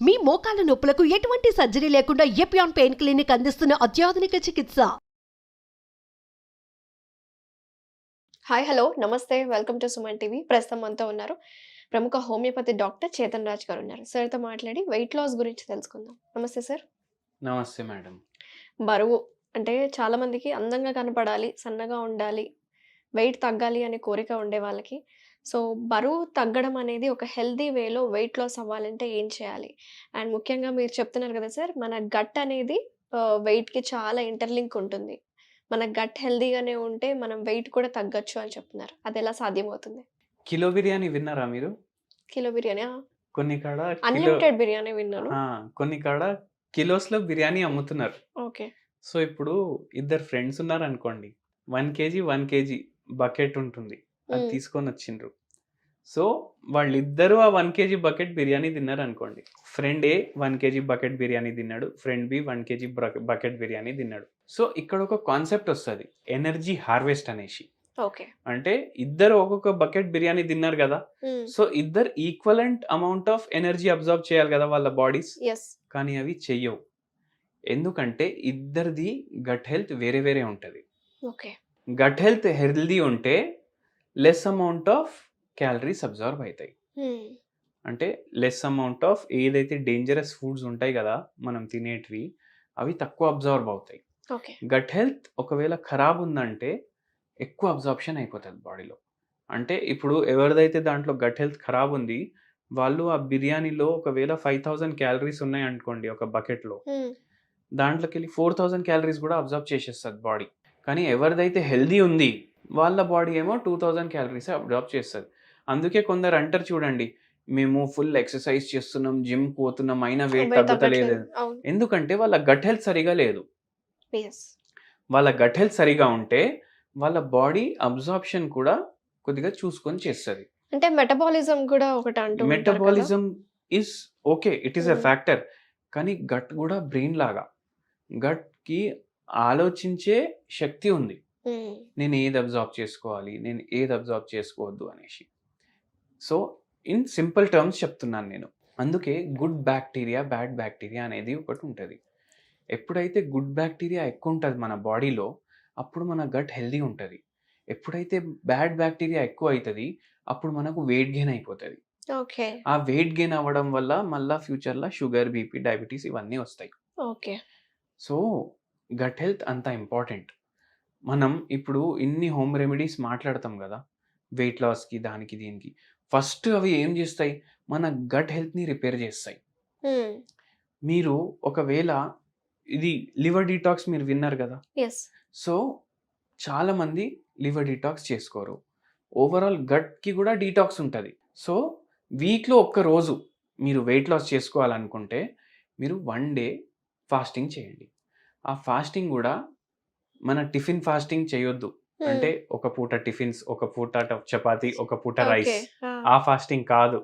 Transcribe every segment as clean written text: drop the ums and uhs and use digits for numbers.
మీ మోకాల నొప్పులకు ఎటువంటి సర్జరీ లేకుండా ఎపియాన్ పెయిన్ క్లినిక్ అందిస్తున్న అత్యాధునిక చికిత్స. హాయ్ హలో నమస్తే వెల్కమ్ టు సుమన్ టీవీ. ప్రస్తుతం మనతో ఉన్నారు ప్రముఖ హోమియోపతి డాక్టర్ చేతన్ రాజ్ గారు ఉన్నారు. సార్తో మాట్లాడి వెయిట్ లాస్ గురించి తెలుసుకుందాం. నమస్తే సార్. నమస్తే మేడం. బరువు అంటే చాలా మందికి అందంగా కనపడాలి, సన్నగా ఉండాలి, వెయిట్ తగ్గాలి అనే కోరిక ఉండే వాళ్ళకి. సో బరువు తగ్గడం అనేది ఒక హెల్దీ వేలో వెయిట్ లాస్ అవ్వాలంటే ఏం చేయాలి? అండ్ ముఖ్యంగా మీరు చెప్తున్నారు కదా సార్, మన గట్ అనేది వెయిట్కి చాలా ఇంటర్లింక్ ఉంటుంది. మన గట్ హెల్దీగానే ఉంటే మనం వెయిట్ కూడా తగ్గొచ్చు అని చెప్తున్నారు. అది ఎలా సాధ్యమవుతుంది? కిలో బిర్యానీ విన్నారా మీరు? కిలో బిర్యానీ కొన్ని కాడ అన్లిమిటెడ్ బిర్యానీ విన్నాను. కొన్ని కాడ కిలోస్లో బిర్యానీ అమ్ముతున్నారు. ఓకే. సో ఇప్పుడు ఇద్దరు ఫ్రెండ్స్ ఉన్నారు అనుకోండి, 1 kg బకెట్ ఉంటుంది, అది తీసుకొని వచ్చిండ్రు. సో వాళ్ళిద్దరూ ఆ 1 kg బకెట్ బిర్యానీ తిన్నారు అనుకోండి. Friend A 1 kg bucket biryani తిన్నాడు, friend B 1 kg bucket biryani తిన్నాడు. సో ఇక్కడ ఒక కాన్సెప్ట్ వస్తుంది, ఎనర్జీ హార్వెస్ట్ అనేసి. ఓకే. అంటే ఇద్దరు ఒక్కొక్క బకెట్ బిర్యానీ తిన్నారు కదా, సో ఇద్దరు equivalent amount of energy observe చేయాలి కదా వాళ్ళ బాడీస్. కానీ అవి చెయ్యవు. ఎందుకంటే ఇద్దరిది గట్ హెల్త్ వేరే వేరే ఉంటుంది. ఓకే. గట్ హెల్త్ హెల్దీ ఉంటే less amount of calories observe అవుతాయి. అంటే లెస్ అమౌంట్ ఆఫ్ ఏదైతే డేంజరస్ ఫుడ్స్ ఉంటాయి కదా మనం తినేటివి, అవి తక్కువ అబ్జర్వ్ అవుతాయి. గట్ హెల్త్ ఒకవేళ ఖరాబ్ ఉందంటే ఎక్కువ అబ్జార్ప్షన్ అయిపోతుంది బాడీలో. అంటే ఇప్పుడు ఎవరిదైతే దాంట్లో గట్ హెల్త్ ఖరాబ్ ఉంది, వాళ్ళు ఆ బిర్యానీలో ఒకవేళ 5000 క్యాలరీస్ ఉన్నాయి అనుకోండి ఒక బకెట్లో, దాంట్లోకి వెళ్ళి 4000 క్యాలరీస్ కూడా అబ్జర్వ్ చేసేస్తుంది బాడీ. కానీ ఎవరిదైతే హెల్దీ ఉంది వాళ్ళ బాడీ ఏమో 2000 క్యాలరీస్ అబ్జర్వ్ చేస్తుంది. అందుకే కొందరు అంటారు చూడండి, మేము ఫుల్ ఎక్సర్సైజ్ చేస్తున్నాం, జిమ్ పోతున్నాం, అయినా వెయిట్ తగ్గలేదు. ఎందుకంటే వాళ్ళ గట్ హెల్త్ సరిగా లేదు. వాళ్ళ గట్ హెల్త్ సరిగా ఉంటే వాళ్ళ బాడీ అబ్జార్ప్షన్ కూడా కొద్దిగా చూసుకొని చేస్తుంది. అంటే మెటబాలిజం కూడా ఒకటి అంటూ metabolism is okay, it is a factor. కానీ గట్ కూడా బ్రెయిన్ లాగా, గట్ కి ఆలోచించే శక్తి ఉంది. నేను ఏది అబ్జార్బ్ చేసుకోవాలి, నేను ఏది అబ్జార్బ్ చేసుకోవద్దు అనేసి. సో ఇన్ సింపుల్ టర్మ్స్ చెప్తున్నాను నేను. అందుకే గుడ్ బ్యాక్టీరియా, బ్యాడ్ బ్యాక్టీరియా అనేది ఒకటి ఉంటుంది. ఎప్పుడైతే గుడ్ బ్యాక్టీరియా ఎక్కువ ఉంటుంది మన బాడీలో, అప్పుడు మన గట్ హెల్దీ ఉంటుంది. ఎప్పుడైతే బ్యాడ్ బ్యాక్టీరియా ఎక్కువ అవుతుంది, అప్పుడు మనకు వెయిట్ గెయిన్ అయిపోతుంది. ఆ వెయిట్ గెయిన్ అవ్వడం వల్ల మళ్ళీ ఫ్యూచర్లో షుగర్, బీపీ, డయాబెటీస్ ఇవన్నీ వస్తాయి. సో గట్ హెల్త్ అంత ఇంపార్టెంట్. మనం ఇప్పుడు ఇన్ని హోమ్ రెమెడీస్ మాట్లాడతాం కదా వెయిట్ లాస్కి, దానికి దీనికి. ఫస్ట్ అవి ఏం చేస్తాయి, మన గట్ హెల్త్ని రిపేర్ చేస్తాయి. మీరు ఒకవేళ ఇది లివర్ డీటాక్స్ మీరు విన్నారు కదా. సో చాలా మంది లివర్ డీటాక్స్ చేసుకోరు. ఓవరాల్ గట్కి కూడా డీటాక్స్ ఉంటుంది. సో వీక్లో ఒక్క రోజు మీరు వెయిట్ లాస్ చేసుకోవాలనుకుంటే మీరు 1 డే ఫాస్టింగ్ చేయండి. ఆ ఫాస్టింగ్ కూడా మన టిఫిన్ ఫాస్టింగ్ చేయొద్దు. అంటే ఒక పూట టిఫిన్స్, ఒక పూట చపాతి, ఒక పూట రైస్, ఆ ఫాస్టింగ్ కాదు.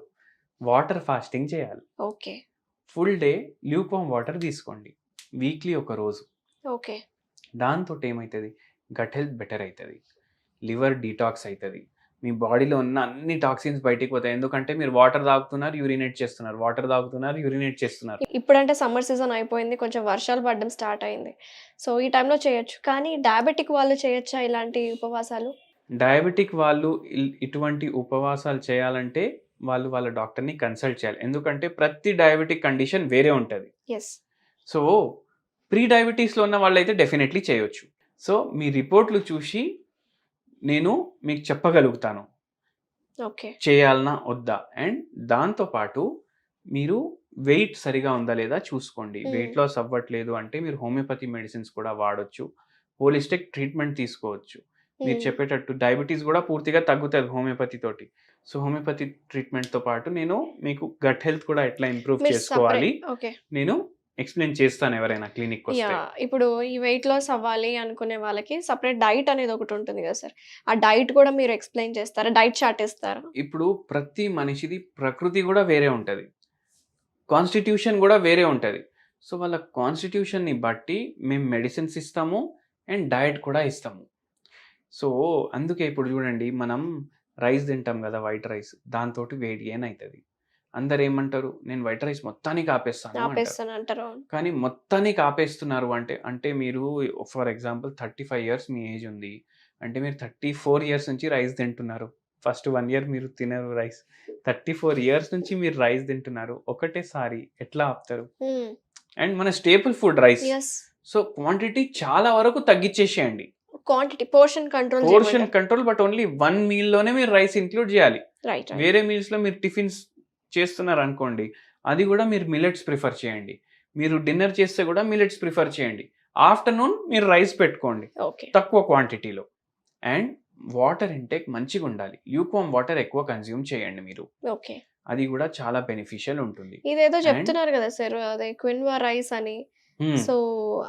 వాటర్ ఫాస్టింగ్ చేయాలి. ఫుల్ డే ల్యూక్వార్మ్ వాటర్ తీసుకోండి వీక్లీ ఒక రోజు. దాంతో ఏమవుతుంది, గట్ హెల్త్ బెటర్ అవుతుంది, లివర్ డీటాక్స్ అవుతుంది, మీ బాడీలో ఉన్న అన్ని టాక్సిన్స్ బయటికి పోతాయి. ఎందుకంటే మీరు వాటర్ తాగుతున్నారు, యూరినేట్ చేస్తున్నారు, వాటర్ తాగుతున్నారు, యూరినేట్ చేస్తున్నారు. ఇప్పుడంటే సమ్మర్ సీజన్ అయిపోయింది, కొంచెం వర్షాలు పడడం స్టార్ట్ అయింది. సో ఈ టైంలో చేయొచ్చు. కానీ డయాబెటిక్ వాళ్ళు చేయొచ్చా ఇలాంటి ఉపవాసాలు? డయాబెటిక్ వాళ్ళు ఇటువంటి ఉపవాసాలు చేయాలంటే వాళ్ళు వాళ్ళ డాక్టర్ని కన్సల్ట్ చేయాలి. ఎందుకంటే ప్రతి డయాబెటిక్ కండిషన్ వేరే ఉంటుంది. సో ప్రీ డయాబెటీస్లో ఉన్న వాళ్ళైతే డెఫినెట్లీ చేయొచ్చు. సో మీ రిపోర్ట్లు చూసి నేను మీకు చెప్పగలుగుతాను చేయాలనా వద్దా. అండ్ దాంతోపాటు మీరు వెయిట్ సరిగా ఉందా లేదా చూసుకోండి. వెయిట్ లాస్ అవ్వట్లేదు అంటే మీరు హోమియోపతి మెడిసిన్స్ కూడా వాడచ్చు, హోలిస్టిక్ ట్రీట్మెంట్ తీసుకోవచ్చు. మీరు చెప్పేటట్టు డయాబెటీస్ కూడా పూర్తిగా తగ్గుతుంది హోమియోపతి తోటి. సో హోమియోపతి ట్రీట్మెంట్తో పాటు నేను మీకు గట్ హెల్త్ కూడా ఎట్లా ఇంప్రూవ్ చేసుకోవాలి నేను ఎక్స్ప్లెయిన్ చేస్తాను ఎవరైనా క్లినిక్ వస్తే. ఇప్పుడు ఈ వెయిట్ లాస్ అవ్వాలి అనుకునే వాళ్ళకి సపరేట్ డైట్ అనేది ఒకటి ఉంటుంది కదా సార్, ఆ డైట్ కూడా మీరు ఎక్స్ప్లెయిన్ చేస్తారా? డైట్ చార్ట్ ఇస్తారా? ఇప్పుడు ప్రతి మనిషిది ప్రకృతి కూడా వేరే ఉంటుంది, కాన్స్టిట్యూషన్ కూడా వేరే ఉంటుంది. సో వాళ్ళ కాన్స్టిట్యూషన్ని బట్టి మేము మెడిసిన్స్ ఇస్తాము అండ్ డైట్ కూడా ఇస్తాము. సో అందుకే ఇప్పుడు చూడండి, మనం రైస్ తింటాం కదా, వైట్ రైస్, దాంతో వెయిట్ గెయిన్ అవుతుంది. అందరు ఏమంటారు, నేను వైట్ రైస్ మొత్తానికి ఆపేస్తాను అంటారు. ఆపేస్తాను అంటారు. అవును. కానీ మొత్తానికి ఆపేస్తున్నారు అంటే, అంటే మీరు for example 35 years me age ఉంది. అంటే మీరు 34 ఇయర్స్ నుంచి రైస్ తింటున్నారు. ఫస్ట్ 1 ఇయర్ మీరు తినరు రైస్. 34 ఇయర్స్ నుంచి మీరు రైస్ తింటున్నారు. ఒకటేసారి ఎట్లా ఆపుతారు? అండ్ మన staple food rice. Yes. So quantity చాలా వరకు తగ్గించేసేయండి. Quantity portion control portion control, but only 1 meal లోనే మీరు రైస్ ఇంక్లూడ్ చేయాలి. రైట్. వేరే మీల్స్ లో మీరు టిఫిన్స్ చేస్తున్నారు అనుకోండి, అది కూడా మీరు మిల్లెట్స్ ప్రిఫర్ చేయండి. మీరు డిన్నర్ చేస్తే కూడా మిల్లెట్స్ ప్రిఫర్ చేయండి. ఆఫ్టర్నూన్ మీరు రైస్ పెట్టుకోండి ఓకే. తక్కువ క్వాంటిటీలో. అండ్ వాటర్ ఇంటేక్ మంచిగా ఉండాలి. యూకామ్ వాటర్ ఎక్కువ కన్జ్యూమ్ చేయండి మీరు. ఓకే. అది కూడా చాలా బెనిఫిషియల్ ఉంటుంది. ఇదేదో చెప్తున్నారు కదా సార్, అదే క్విన్వా రైస్ అని. సో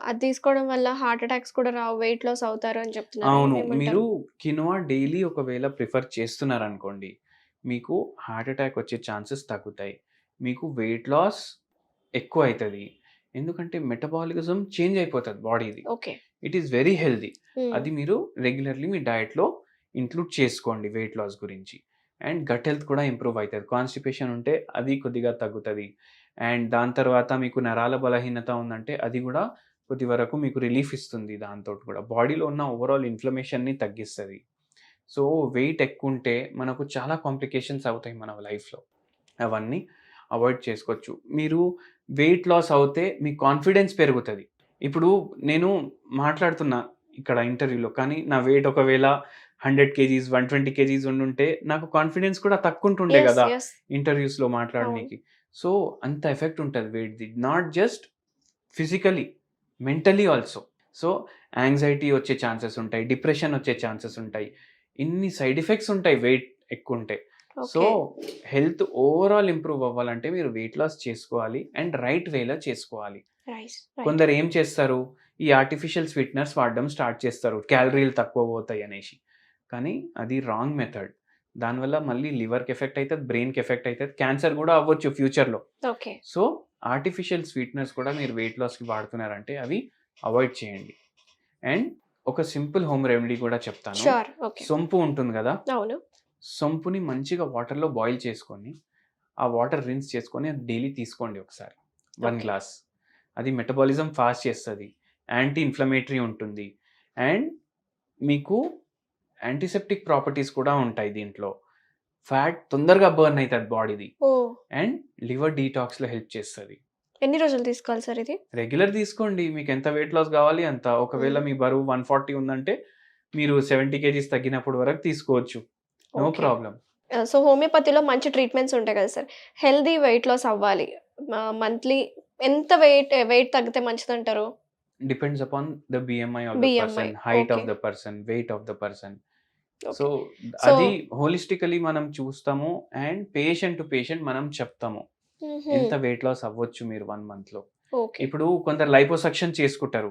అది తీసుకోవడం వల్ల హార్ట్ అటాక్స్ కూడా రావు, వెయిట్ లాస్ అవుతారు అని చెప్తున్నారు. అవును, ఏమంటారు? మీరు కినోవా డైలీ ఒకవేళ ప్రిఫర్ చేస్తున్నారు అనుకోండి, మీకు హార్ట్ అటాక్ వచ్చే ఛాన్సెస్ తగ్గుతాయి. మీకు వెయిట్ లాస్ ఎక్కువ అవుతుంది. ఎందుకంటే మెటబాలిజం చేంజ్ అయిపోతుంది బాడీది. Okay. It is very healthy. అది మీరు రెగ్యులర్లీ మీ డయట్లో ఇంక్లూడ్ చేసుకోండి వెయిట్ లాస్ గురించి. అండ్ గట్ హెల్త్ కూడా ఇంప్రూవ్ అవుతుంది. కాన్స్టిపేషన్ ఉంటే అది కొద్దిగా తగ్గుతుంది. అండ్ దాని తర్వాత మీకు నరాల బలహీనత ఉందంటే అది కూడా కొద్ది వరకు మీకు రిలీఫ్ ఇస్తుంది. దాంతో కూడా బాడీలో ఉన్న ఓవరాల్ ఇన్ఫ్లమేషన్ని తగ్గిస్తుంది. సో వెయిట్ ఎక్కువ ఉంటే మనకు చాలా కాంప్లికేషన్స్ అవుతాయి మన లైఫ్లో. అవన్నీ అవాయిడ్ చేసుకోవచ్చు. మీరు వెయిట్ లాస్ అవుతే మీ కాన్ఫిడెన్స్ పెరుగుతుంది. ఇప్పుడు నేను మాట్లాడుతున్నా ఇక్కడ ఇంటర్వ్యూలో, కానీ నా వెయిట్ ఒకవేళ 100 kgs 120 kgs ఉండుంటే నాకు కాన్ఫిడెన్స్ కూడా తక్కువ ఉంటుండే కదా ఇంటర్వ్యూస్లో మాట్లాడడానికి. సో అంత ఎఫెక్ట్ ఉంటుంది వెయిట్ది, not just physically, mentally also. So anxiety వచ్చే ఛాన్సెస్ ఉంటాయి, డిప్రెషన్ వచ్చే ఛాన్సెస్ ఉంటాయి, ఇన్ని సైడ్ ఎఫెక్ట్స్ ఉంటాయి వెయిట్ ఎక్కువ ఉంటే. సో హెల్త్ ఓవరాల్ ఇంప్రూవ్ అవ్వాలంటే మీరు వెయిట్ లాస్ చేసుకోవాలి అండ్ రైట్ వేలో చేసుకోవాలి. కొందరు ఏం చేస్తారు, ఈ ఆర్టిఫిషియల్ స్వీట్నర్స్ వాడడం స్టార్ట్ చేస్తారు క్యాలరీలు తక్కువ పోతాయి అనేసి. కానీ అది రాంగ్ మెథడ్. దానివల్ల మళ్ళీ లివర్కి ఎఫెక్ట్ అవుతుంది, బ్రెయిన్కి ఎఫెక్ట్ అవుతుంది, క్యాన్సర్ కూడా అవ్వచ్చు ఫ్యూచర్లో. ఓకే. సో ఆర్టిఫిషియల్ స్వీట్నర్స్ కూడా మీరు వెయిట్ లాస్కి వాడుతున్నారంటే అవి అవాయిడ్ చేయండి. అండ్ ఒక సింపుల్ హోమ్ రెమెడీ కూడా చెప్తాను. సొంపు ఉంటుంది కదా, అవును, సొంపుని మంచిగా వాటర్లో బాయిల్ చేసుకొని ఆ వాటర్ రిన్స్ చేసుకొని అది డైలీ తీసుకోండి ఒకసారి 1 గ్లాస్. అది మెటబాలిజం ఫాస్ట్ చేస్తుంది, యాంటీ ఇన్ఫ్లమేటరీ ఉంటుంది, అండ్ మీకు యాంటీసెప్టిక్ ప్రాపర్టీస్ కూడా ఉంటాయి దీంట్లో. ఫ్యాట్ తొందరగా బర్న్ అవుతుంది బాడీది, అండ్ లివర్ డీటాక్స్లో హెల్ప్ చేస్తుంది. ఎన్ని రోజులు తీసుకోవాలి సార్ ఇది? రెగ్యులర్ తీసుకోండి, మీకు ఎంత వెయిట్ లాస్ కావాలి అంత. ఒకవేళ మీ బరువు 140 ఉందంటే మీరు 70 kgs తగ్గినప్పుడు వరకు తీసుకోవచ్చు, నో ప్రాబ్లం. సో హోమియోపతిలో మంచి ట్రీట్మెంట్స్ ఉంటాయి కదా సార్. హెల్దీ వెయిట్ లాస్ అవ్వాలి, మంత్లీ ఎంత వెయిట్ తగ్గితే మంచిది అంటారు? Depends upon the BMI of the person, height of the person, weight of the person. So అది హోలిస్టికలీ మనం చూస్తాము అండ్ పేషెంట్ టు పేషెంట్ మనం చెప్తాము ఎంత వెయిట్ లాస్ అవ్వచ్చు మీరు 1 month లో. ఇప్పుడు కొందరు లైపోసక్షన్ చేసుకుంటారు,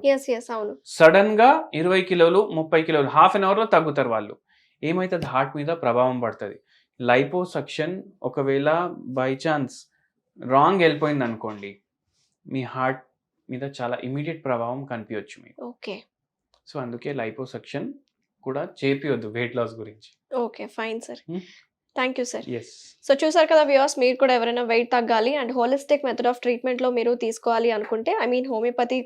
సడన్ గా 20 కిలోలు 30 కిలోలు హాఫ్ అన్ అవర్ లో తగ్గుతారు వాళ్ళు. ఏమైతుంది, హార్ట్ మీద ప్రభావం పడుతుంది. లైపోసక్షన్ ఒకవేళ బై ఛాన్స్ రాంగ్ వెళ్ళిపోయింది అనుకోండి, మీ హార్ట్ మీద చాలా ఇమీడియట్ ప్రభావం కనిపించవచ్చు మీకు. ఓకే. సో అందుకే లైపోసక్షన్ కూడా చేపియొద్దు వెయిట్ లాస్ గురించి. Okay, fine sir. Thank you sir. Yes. So చూసారు కదా వ్యూవర్స్, మీరు కూడా ఎవరైనా వెయిట్ తగ్గాలి అండ్ హోలిస్టిక్ మెథడ్ ఆఫ్ ట్రీట్మెంట్లో మీరు తీసుకోవాలి అనుకుంటే, ఐ మీన్ హోమియోపతి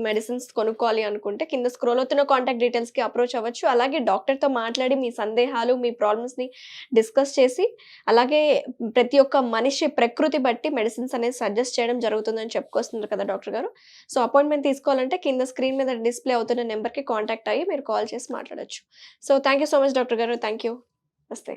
మెడిసిన్స్ కొనుక్కోవాలి అనుకుంటే, కింద స్క్రోల్ అవుతున్న కాంటాక్ట్ డీటెయిల్స్కి అప్రోచ్ అవ్వచ్చు. అలాగే డాక్టర్తో మాట్లాడి మీ సందేహాలు, మీ ప్రాబ్లమ్స్ని డిస్కస్ చేసి, అలాగే ప్రతి ఒక్క మనిషి ప్రకృతి బట్టి మెడిసిన్స్ అనేది సజెస్ట్ చేయడం జరుగుతుందని చెప్పుకొస్తున్నారు కదా డాక్టర్ గారు. సో అపాయింట్మెంట్ తీసుకోవాలంటే కింద స్క్రీన్ మీద డిస్ప్లే అవుతున్న నెంబర్కి కాంటాక్ట్ అయ్యి మీరు కాల్ చేసి మాట్లాడచ్చు. So thank you so much doctor గారు. Thank you. నమస్తే.